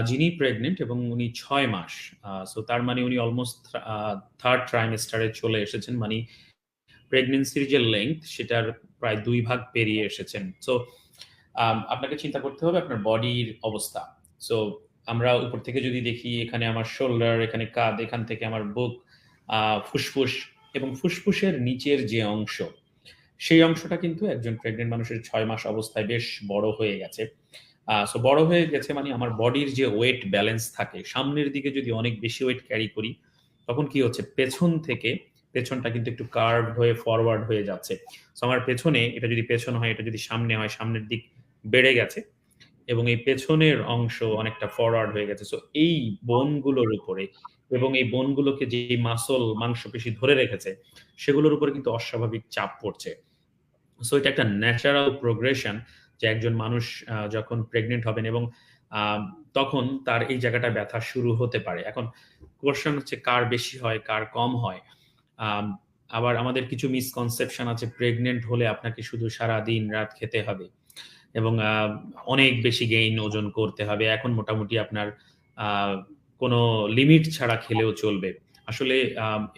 যিনি প্রেগনেন্ট এবং উনি ৬ মাস। সো তার মানে উনি অলমোস্ট 3rd ট্রাইমেস্টারে চলে এসেছেন। মানে প্রেগন্যান্সির যে লেংথ সেটার প্রায় ২ ভাগ পেরিয়ে এসেছেন। সো আপনাকে চিন্তা করতে হবে আপনার বডির অবস্থা। সো আমরা উপর থেকে যদি দেখি এখানে আমার শোল্ডার, এখানে কাঁধ, এখান থেকে আমার বুক, আ ফুসফুস এবং ফুসফুসের নিচের যে অংশ, সেই অংশটা কিন্তু একজন প্রেগন্যান্ট মানুষের ৬ মাস অবস্থায় বেশ বড় হয়ে গেছে। সো বড় হয়ে গেছে মানে আমার বডির যে ওয়েট ব্যালেন্স থাকে, সামনের দিকে যদি অনেক বেশি ওয়েট ক্যারি করি, তখন কি হচ্ছে পেছন থেকে পেছনটা কিন্তু একটু কার্ভড হয়ে ফরওয়ার্ড হয়ে যাচ্ছে। সো আমার পেছনে এটা যদি পেছন হয়, এটা যদি সামনে হয়, সামনের দিক বেড়ে গেছে এবং এই পেছনের অংশ অনেকটা ফরওয়ার্ড হয়ে গেছে। সো এই বোনগুলোর উপরে এবং এই বোনগুলোকে যে মাসল মাংসপেশি ধরে রেখেছে, সেগুলোর উপরে কিন্তু অস্বাভাবিক চাপ পড়ছে। সো এটা একটা ন্যাচারাল প্রোগ্রেশন যে একজন মানুষ যখন প্রেগন্যান্ট হবেন এবং আ তখন তার এই জায়গাটায় ব্যথা শুরু হতে পারে। এখন কোয়েশ্চেন হচ্ছে কার বেশি হয়, কার কম হয়। আম আবার আমাদের কিছু মিসকনসেপশন আছে প্রেগন্যান্ট হলে আপনাকে শুধু সারাদিন রাত খেতে হবে এবং অনেক বেশি গেইন ওজন করতে হবে। এখন মোটামুটি আপনার আ কোনো লিমিট ছাড়া খেলেও চলবে। আসলে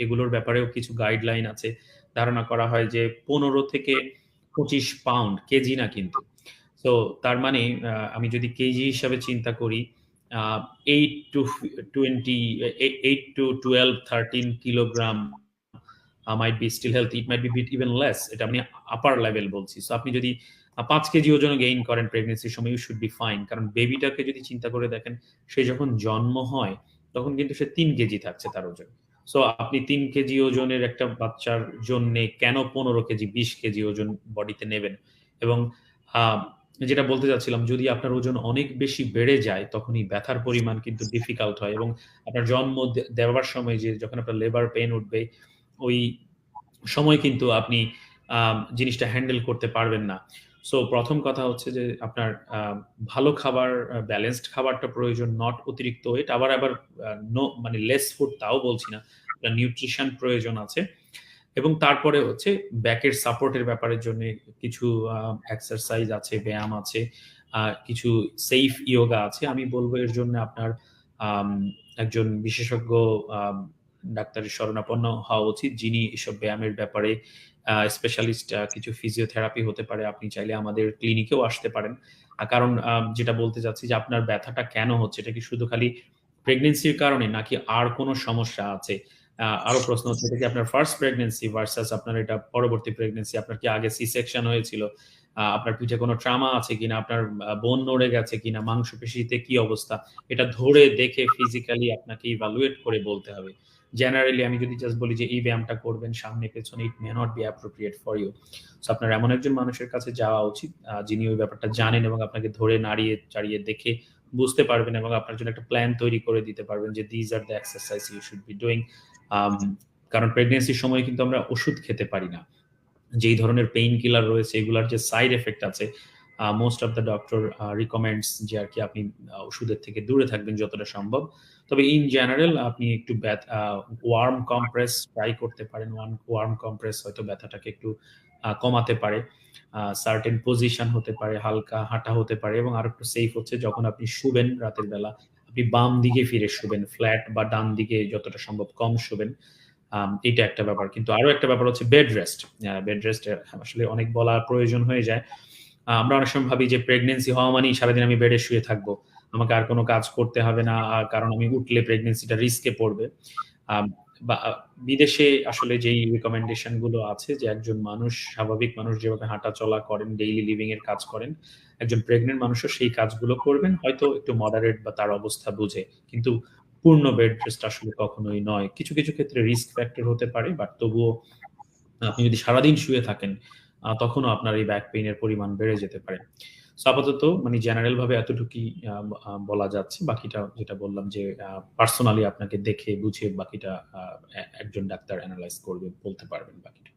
এগুলোর ব্যাপারেও কিছু গাইডলাইন আছে। ধারণা করা হয় যে ১৫ থেকে ২৫ পাউন্ড, কেজি না কিন্তু। সো তার মানে আমি যদি কেজি হিসাবে চিন্তা করি, আ 8 to 20 8 to 12, 13 kilogram might be still healthy, it might be bit even less. এটা আমি আপার লেভেল বলছি। সো আপনি যদি ৫ কেজি ওজনও গেইন করেন প্রেগন্যান্সির সময়, you should be fine. কারণ বেবিটাকে যদি চিন্তা করে দেখেন, সে যখন জন্ম হয়, তখন কিন্তু সে ৩ কেজি থাকছে তার ওজন। সো আপনি ৩ কেজি ওজনের একটা বাচ্চার জন্যে কেন ১৫ কেজি, ২০ কেজি ওজন বডিতে নেবেন? এবং আ যেটা বলতে চাচ্ছিলাম, যদি আপনার ওজন অনেক বেশি বেড়ে যায়, তখন এই ব্যথার পরিমাণ কিন্তু ডিফিকাল্ট হয় এবং আপনার জন্ম দেওয়ার সময় যে যখন আপনার লেবার পেইন উঠবে, ওই সময় কিন্তু আপনি জিনিসটা হ্যান্ডেল করতে পারবেন না। সো ১ম কথা হচ্ছে যে আপনার ভালো খাবার, ব্যালেন্সড খাবারটা প্রয়োজন, নট অতিরিক্ত ওয়েট। আবার নো মানে লেস ফুড তাও বলছি না। আপনার নিউট্রিশন প্রয়োজন আছে। এবং তারপরে হচ্ছে ব্যাকের সাপোর্টের ব্যাপারের জন্যে কিছু এক্সারসাইজ আছে, ব্যায়াম আছে, কিছু সেফ ইয়োগা আছে। আমি বলব এর জন্য আপনার আম একজন বিশেষজ্ঞ আম ডাক্তারের শরণাপন্ন হওয়া উচিত, যিনি এসব ব্যায়ামের ব্যাপারে স্পেশালিস্ট। কিছু ফিজিওথেরাপি হতে পারে। আপনি চাইলে আমাদের ক্লিনিকেও আসতে পারেন। কারণ যেটা বলতে চাচ্ছি যে আপনার ব্যথাটা কেন হচ্ছে? এটা কি শুধু খালি প্রেগন্যান্সির কারণে নাকি আর কোন সমস্যা আছে? আরো প্রশ্ন হচ্ছে এটা কি আপনার ফার্স্ট প্রেগন্যান্সি ভার্সাস আপনার এটা পরবর্তী প্রেগন্যান্সি? আপনার কি আগে সি সেকশন হয়েছিল? আপনার পিঠে কোনো ট্রমা আছে কিনা? আপনার বোন নড়ে গেছে কিনা? মাংসপেশিতে কি অবস্থা? এটা ধরে দেখে ফিজিক্যালি আপনাকে ইভালুয়েট করে বলতে হবে। জেনারেলি আমি যদি জাস্ট বলি যে এই ব্যায়ামটা করবেন সামনে পেছনে, it may not be appropriate for you. So আপনার এমন একজন মানুষের কাছে যাওয়া উচিত যিনি ওই ব্যাপারটা জানেন এবং আপনাকে ধরে নাড়িয়ে চাড়িয়ে দেখে বুঝতে পারবেন এবং আপনার জন্য একটা প্ল্যান তৈরি করে দিতে পারবেন যে these are the exercise you should be doing. আম কারণ প্রেগন্যান্সির সময় কিন্তু আমরা ওষুধ খেতে পারি না। যেই ধরনের পেইন কিলার রয়েছে এগুলার যে সাইড ইফেক্ট আছে, most of the doctor recommends যে আরকি আপনি ওষুধের থেকে দূরে থাকবেন যতটা সম্ভব। তবে ইন জেনারেল আপনি একটু ওয়ার্ম কম্প্রেস ট্রাই করতে পারেন। ওয়ার্ম কম্প্রেস হয়তো ব্যথাটাকে একটু কমাতে পারে। সার্টেন পজিশন হতে পারে, হালকা হাঁটা হতে পারে এবং আরেকটু সেফ হচ্ছে যখন আপনি শুবেন রাতের বেলা, আপনি বাম দিকে ফিরে শুবেন। ফ্ল্যাট বা ডান দিকে যতটা সম্ভব কম শুবেন। এটা একটা ব্যাপার। কিন্তু আরো একটা ব্যাপার হচ্ছে বেড রেস্ট। বেড রেস্ট আসলে অনেক বলা প্রয়োজন হয়ে যায়। আমরা অনেক সময় ভাবি যে প্রেগন্যান্সি হওয়া মানেই সারাদিন আমি বেডে শুয়ে থাকবো। আমাকে আর কোন কাজ করতে হবে না। কারণ আমি উঠলে প্রেগন্যান্সিটা রিস্কে পড়বে। আম বা বিদেশে আসলে যেই রিকমেন্ডেশন গুলো আছে যে একজন মানুষ, স্বাভাবিক মানুষ যেভাবে হাঁটাচলা করেন, ডেইলি লিভিং এর কাজ করেন, একজন প্রেগন্যান্ট মানুষও সেই কাজগুলো করবেন। হয়তো একটু মডারেট বা তার অবস্থা বুঝে। কিন্তু পূর্ণ বেড রেস্ট আসলে কখনোই নয়। কিছু ক্ষেত্রে রিস্ক ফ্যাক্টর হতে পারে। বাট তবুও আপনি যদি সারাদিন শুয়ে থাকেন, তখনও আপনার এই ব্যাক পেইন এর পরিমাণ বেড়ে যেতে পারে। সো আপাতত মানে জেনারেল ভাবে এতটুকুই আ আ বলা যাচ্ছে। বাকিটা যেটা বললাম যে পার্সোনালি আপনাকে দেখে বুঝে বাকিটা একজন ডাক্তার এনালাইজ করবে, বলতে পারবেন বাকিটা।